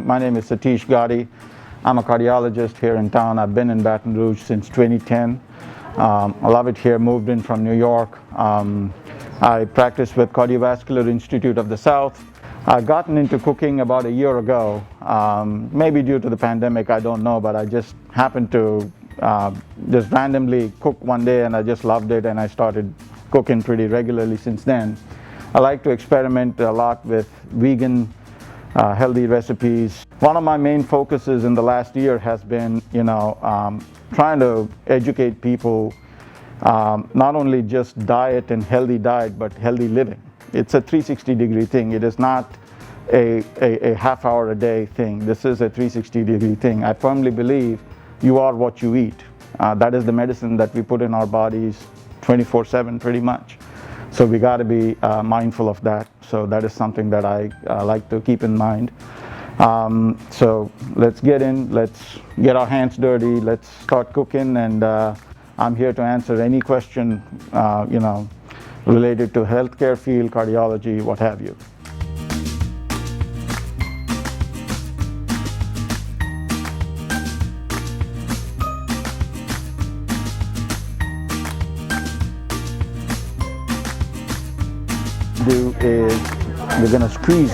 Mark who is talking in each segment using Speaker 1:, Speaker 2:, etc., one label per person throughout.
Speaker 1: My name is Satish Gadi. I'm a cardiologist here in town. I've been in Baton Rouge since 2010. I love it here, moved in from New York. I practice with Cardiovascular Institute of the South. I've gotten into cooking about a year ago, maybe due to the pandemic, I don't know, but I just happened to just randomly cook one day and I just loved it, and I started cooking pretty regularly since then. I like to experiment a lot with vegan healthy recipes. One of my main focuses in the last year has been, trying to educate people not only just diet and healthy diet, but healthy living. It's a 360-degree thing. It is not a half hour a day thing. This is a 360-degree thing. I firmly believe you are what you eat. That is the medicine that we put in our bodies 24/7 pretty much. So we got to be mindful of that. So that is something that I like to keep in mind. So let's get in, let's get our hands dirty, let's start cooking, and I'm here to answer any question, related to healthcare field, cardiology, what have you. Do is we're going to squeeze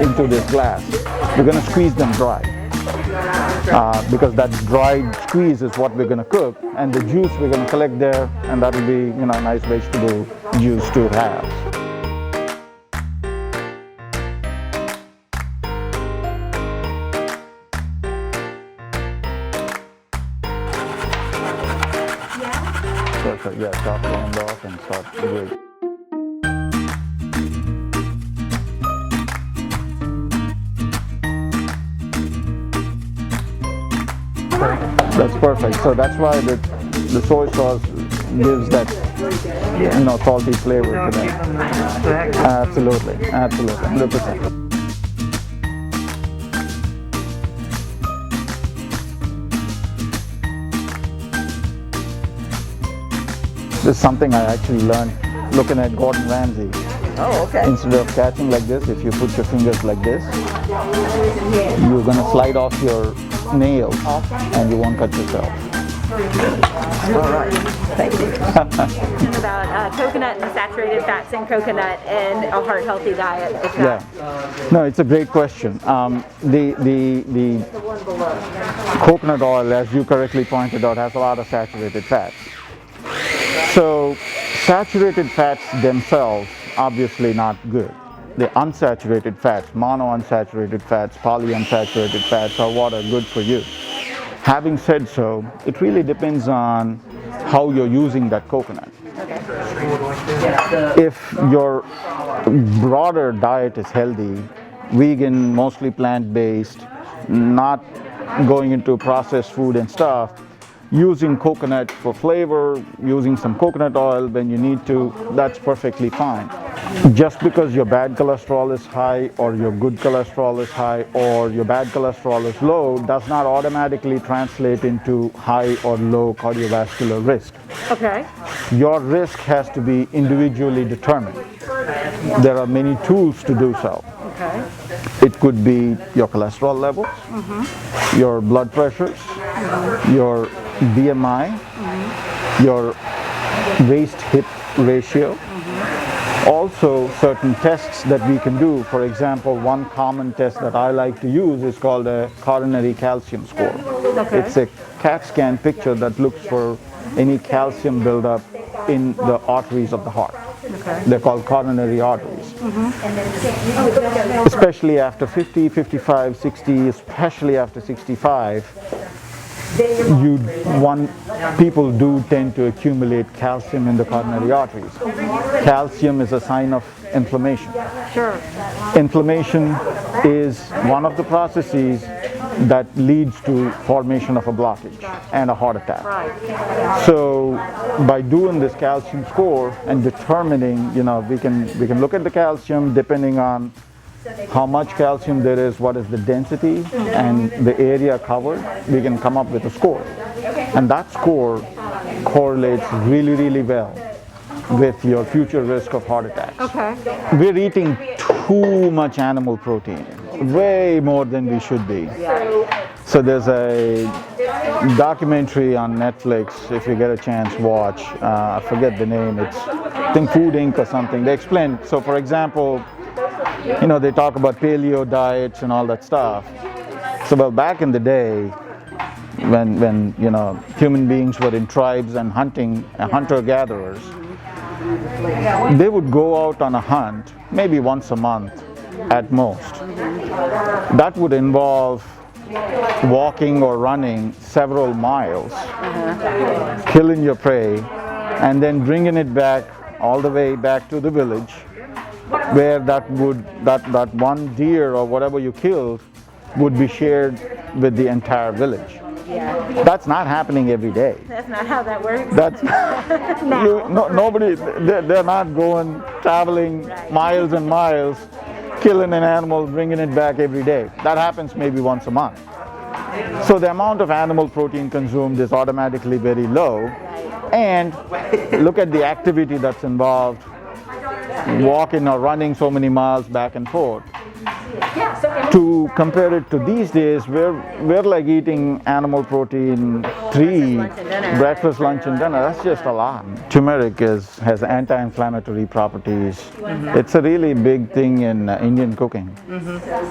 Speaker 1: into this glass. We're going to squeeze them dry because that dried squeeze is what we're going to cook, and the juice we're going to collect there, and that will be a nice vegetable juice to have. Perfect. Yeah, chop the end off and start great. That's perfect. So that's why the soy sauce gives that salty flavor to that. Absolutely, 100%. This is something I actually learned looking at Gordon Ramsay.
Speaker 2: Oh, okay.
Speaker 1: Instead of catching like this, if you put your fingers like this, you're going to slide off your nails and you won't cut yourself.
Speaker 2: All right, thank you.
Speaker 3: About coconut and saturated fats in coconut and a heart healthy diet.
Speaker 1: Yeah, no, it's a great question. The coconut oil, as you correctly pointed out, has a lot of saturated fats. So saturated fats themselves, obviously not good. The unsaturated fats, monounsaturated fats, polyunsaturated fats are what are good for you. Having said so, it really depends on how you're using that coconut.
Speaker 3: Okay.
Speaker 1: If your broader diet is healthy, vegan, mostly plant-based, not going into processed food and stuff, using coconut for flavor, using some coconut oil when you need to, that's perfectly fine. Just because your bad cholesterol is high or your good cholesterol is high or your bad cholesterol is low does not automatically translate into high or low cardiovascular risk.
Speaker 3: Okay.
Speaker 1: Your risk has to be individually determined. There are many tools to do so.
Speaker 3: Okay.
Speaker 1: It could be your cholesterol levels, your blood pressures, your BMI, your waist-hip ratio. Also, certain tests that we can do. For example, one common test that I like to use is called a coronary calcium score.
Speaker 3: Okay.
Speaker 1: It's a CAT scan picture that looks for any calcium buildup in the arteries of the heart.
Speaker 3: Okay.
Speaker 1: They're called coronary arteries. Especially after 50, 55, 60, especially after 65, people do tend to accumulate calcium in the coronary arteries. Calcium is a sign of inflammation.
Speaker 3: Sure.
Speaker 1: Inflammation is one of the processes that leads to formation of a blockage and a heart attack.
Speaker 3: Right.
Speaker 1: So by doing this calcium score and determining, we can look at the calcium depending on how much calcium there is, what is the density, and the area covered, we can come up with a score. And that score correlates really, really well with your future risk of heart attacks.
Speaker 3: Okay.
Speaker 1: We're eating too much animal protein. way more than we should be. So there's a documentary on Netflix, if you get a chance, watch. I forget the name. It's, I think, Food Inc. or something. They explain. So, for example, they talk about paleo diets and all that stuff. So, well, back in the day, when human beings were in tribes and hunting, hunter-gatherers, they would go out on a hunt maybe once a month at most. That would involve walking or running several miles, killing your prey, and then bringing it back all the way back to the village, where that one deer or whatever you killed would be shared with the entire village. That's not happening every day.
Speaker 3: That's not how that works.
Speaker 1: That's nobody. They're not traveling miles and miles, killing an animal, bringing it back every day. That happens maybe once a month. So the amount of animal protein consumed is automatically very low. And look at the activity that's involved, walking or running so many miles back and forth. To compare it to these days, we're like eating animal protein breakfast, lunch, and dinner. That's just a lot. Turmeric has anti-inflammatory properties. It's a really big thing in Indian cooking.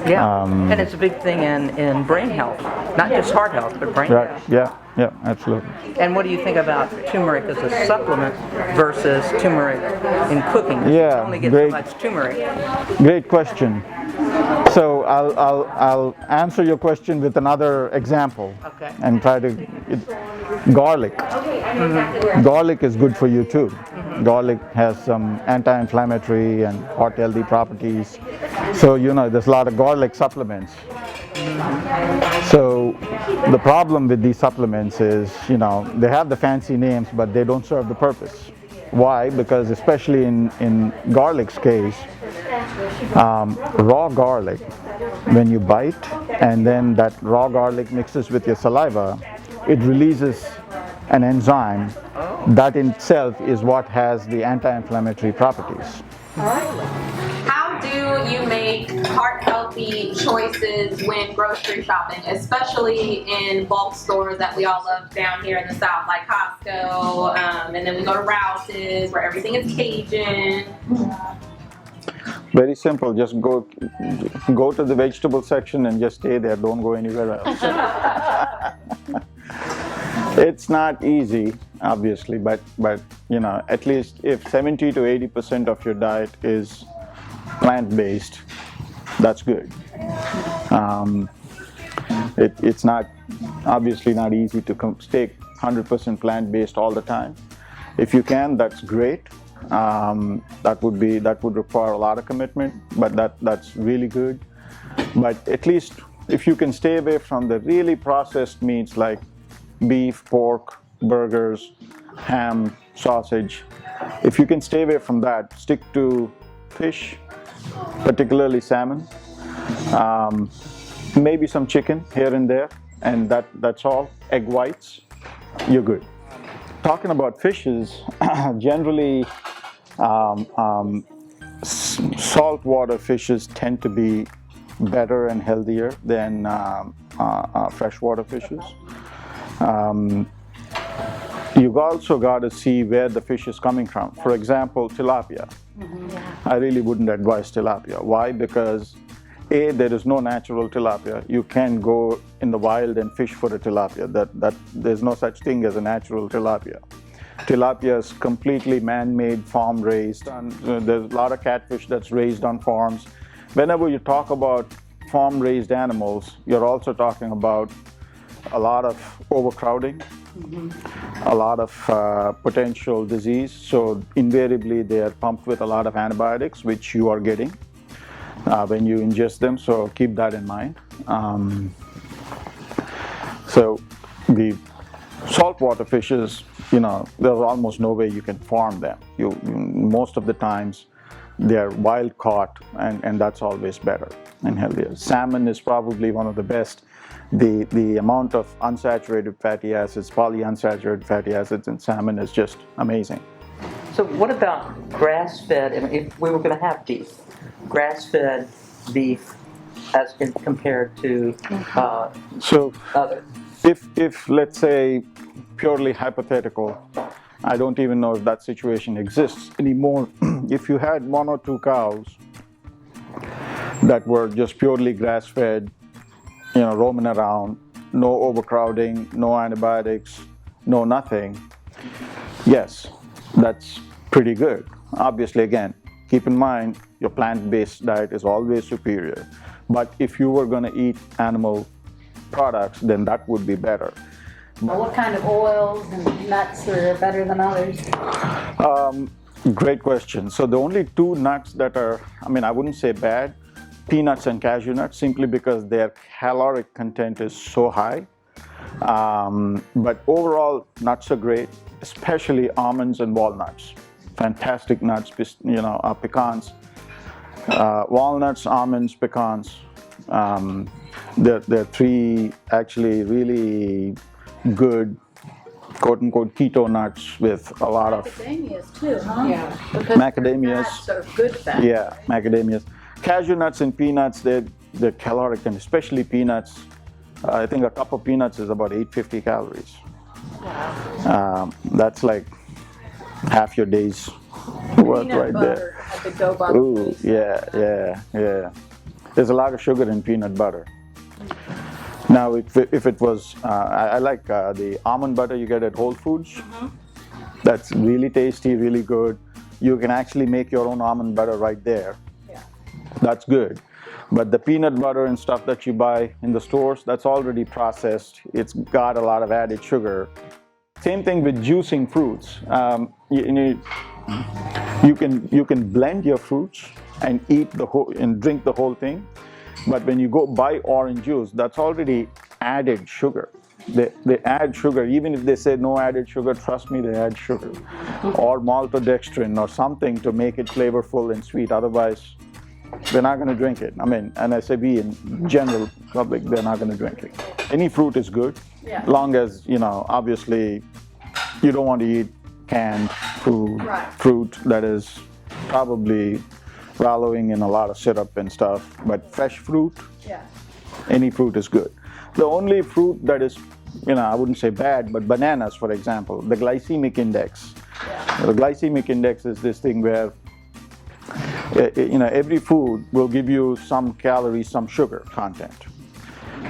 Speaker 2: Yeah, and it's a big thing in brain health, not just heart health, but brain health.
Speaker 1: Yeah, absolutely.
Speaker 2: And what do you think about turmeric as a supplement versus turmeric in cooking?
Speaker 1: Yeah,
Speaker 2: You only get so much turmeric.
Speaker 1: Great question. So I'll answer your question with another example.
Speaker 2: Okay.
Speaker 1: And try to garlic. Garlic is good for you too. Garlic has some anti-inflammatory and heart healthy properties. So there's a lot of garlic supplements. So the problem with these supplements is, they have the fancy names, but they don't serve the purpose. Why? Because especially in garlic's case, raw garlic, when you bite and then that raw garlic mixes with your saliva, it releases an enzyme that in itself is what has the anti-inflammatory properties.
Speaker 4: How do you make heart-healthy choices when grocery shopping, especially in bulk stores that we all love down here in the South, like Costco, and then we go to Rouse's, where everything is Cajun?
Speaker 1: Very simple. Just go to the vegetable section and just stay there. Don't go anywhere else. It's not easy, obviously, but at least if 70 to 80% of your diet is plant-based, that's good. It's not obviously not easy to stay 100% plant-based all the time. If you can, that's great. That would require a lot of commitment, but that's really good. But at least if you can stay away from the really processed meats like beef, pork, burgers, ham, sausage, if you can stay away from that, stick to fish, particularly salmon, maybe some chicken here and there, and that's all. Egg whites, you're good. Talking about fishes, generally saltwater fishes tend to be better and healthier than freshwater fishes. You've also got to see where the fish is coming from. For example, tilapia. I really wouldn't advise tilapia. Why? Because A, there is no natural tilapia. You can go in the wild and fish for a tilapia. There's no such thing as a natural tilapia. Tilapia is completely man-made, farm-raised. There's a lot of catfish that's raised on farms. Whenever you talk about farm-raised animals, you're also talking about a lot of overcrowding, a lot of potential disease. So invariably they are pumped with a lot of antibiotics, which you are getting when you ingest them. So keep that in mind. So the saltwater fishes, there's almost no way you can farm them. Most of the times they're wild caught, and that's always better and healthier. Salmon is probably one of the best. The amount of unsaturated fatty acids, polyunsaturated fatty acids in salmon is just amazing.
Speaker 2: So what about grass-fed, if we were going to have beef, grass-fed beef as compared to
Speaker 1: So
Speaker 2: others?
Speaker 1: if let's say, purely hypothetical, I don't even know if that situation exists anymore. If you had 1 or 2 cows that were just purely grass-fed, roaming around, no overcrowding, no antibiotics, no nothing, yes, that's pretty good. Obviously, again, keep in mind your plant-based diet is always superior. But if you were going to eat animal products, then that would be better.
Speaker 5: What kind of oils and nuts are better than others?
Speaker 1: Great question. So the only 2 nuts that are, I wouldn't say bad, peanuts and cashew nuts, simply because their caloric content is so high. But overall, nuts are great, especially almonds and walnuts. Fantastic nuts, pecans, walnuts, almonds, pecans. They're 3 actually really good, quote-unquote, keto nuts with a lot of
Speaker 5: Macadamias too, huh?
Speaker 2: Yeah,
Speaker 1: macadamias.
Speaker 2: fats are good fats.
Speaker 1: Yeah, macadamias. Cashew nuts and peanuts, they're caloric, and especially peanuts. I think a cup of peanuts is about 850 calories.
Speaker 5: Wow.
Speaker 1: That's like half your day's worth
Speaker 5: Peanut
Speaker 1: right
Speaker 5: butter
Speaker 1: there.
Speaker 5: at the Go Butter
Speaker 1: Ooh,
Speaker 5: place.
Speaker 1: yeah. There's a lot of sugar in peanut butter. Now, if it was, I like the almond butter you get at Whole Foods. That's really tasty, really good. You can actually make your own almond butter right there.
Speaker 5: Yeah.
Speaker 1: That's good. But the peanut butter and stuff that you buy in the stores, that's already processed. It's got a lot of added sugar. Same thing with juicing fruits. You can blend your fruits and eat the whole and drink the whole thing. But when you go buy orange juice, that's already added sugar. They add sugar. Even if they say no added sugar, trust me, they add sugar. Or maltodextrin or something to make it flavorful and sweet. Otherwise, they're not going to drink it. And I say we in general public, they're not going to drink it. Any fruit is good, long as, obviously, you don't want to eat canned food, fruit that is probably wallowing in a lot of syrup and stuff. But fresh fruit, any fruit is good. The only fruit that is, I wouldn't say bad, but bananas, for example, the glycemic index. The glycemic index is this thing where, every food will give you some calories, some sugar content.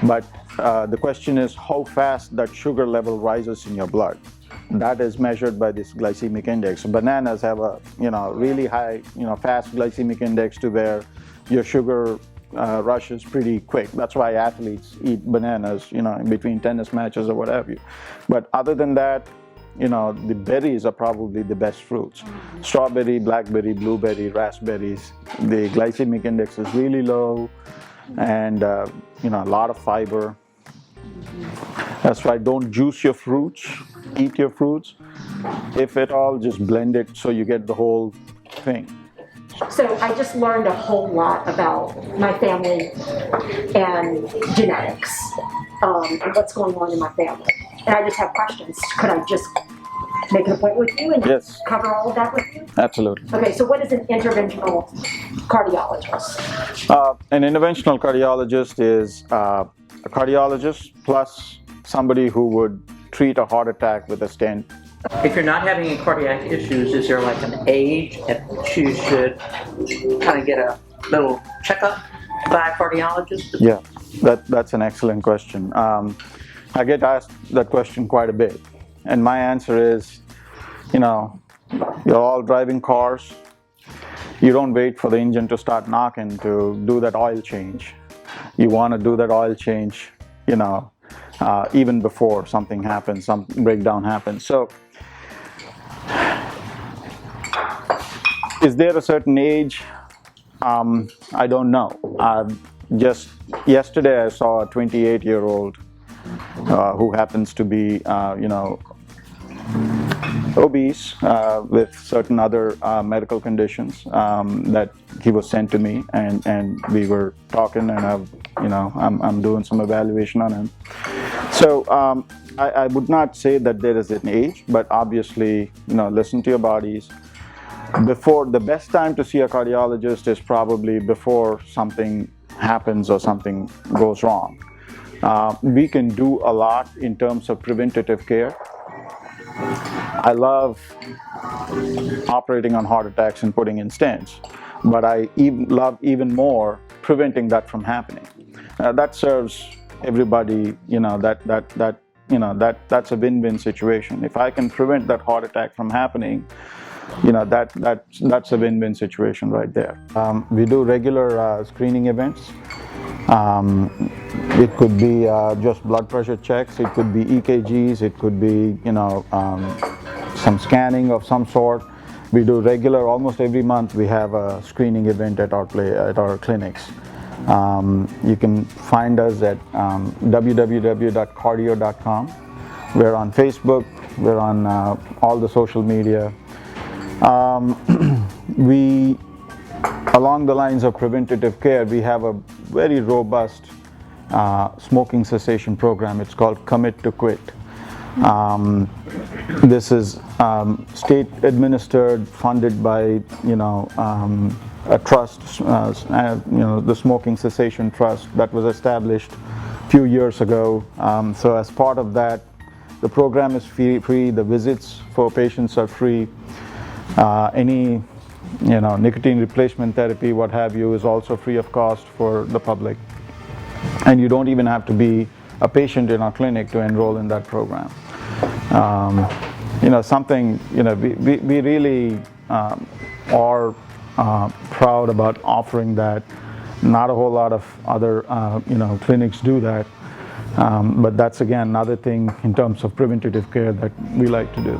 Speaker 1: But the question is how fast that sugar level rises in your blood. That is measured by this glycemic index. So bananas have a, really high, fast glycemic index to where your sugar rush is pretty quick. That's why athletes eat bananas, in between tennis matches or whatever. But other than that, the berries are probably the best fruits. Strawberry, blackberry, blueberry, raspberries. The glycemic index is really low, and a lot of fiber. That's why don't juice your fruits. Eat your fruits. If at all, just blend it so you get the whole thing.
Speaker 6: So I just learned a whole lot about my family and genetics, and what's going on in my family. And I just have questions. Could I just make an appointment with you and cover all of that with you?
Speaker 1: Absolutely.
Speaker 6: Okay, so what is an interventional cardiologist?
Speaker 1: An interventional cardiologist is a cardiologist plus somebody who would treat a heart attack with a stent.
Speaker 2: If you're not having any cardiac issues, is there like an age at which you should kind of get a little checkup by a cardiologist?
Speaker 1: Yeah, that's an excellent question. I get asked that question quite a bit. And my answer is, you're all driving cars. You don't wait for the engine to start knocking to do that oil change. You want to do that oil change, even before something happens, some breakdown happens. So, is there a certain age? I don't know. Just yesterday I saw a 28-year-old who happens to be, obese with certain other medical conditions that he was sent to me, and we were talking, and I'm doing some evaluation on him. So I would not say that there is an age, but obviously, listen to your bodies. The best time to see a cardiologist is probably before something happens or something goes wrong. We can do a lot in terms of preventative care. I love operating on heart attacks and putting in stents, but I love even more preventing that from happening. That serves everybody, that's a win-win situation. If I can prevent that heart attack from happening, that's a win-win situation right there. We do regular screening events. It could be just blood pressure checks, it could be EKGs, it could be some scanning of some sort. We do regular, almost every month we have a screening event at our clinics. You can find us at www.cardio.com. We're on Facebook, we're on all the social media. Along the lines of preventative care, we have a very robust smoking cessation program. It's called Commit to Quit. This is state administered, funded by a trust, the Smoking Cessation Trust that was established a few years ago. So as part of that, the program is free. The visits for patients are free. Any nicotine replacement therapy, what have you, is also free of cost for the public. And you don't even have to be a patient in our clinic to enroll in that program. We really are proud about offering that. Not a whole lot of other clinics do that, but that's again another thing in terms of preventative care that we like to do.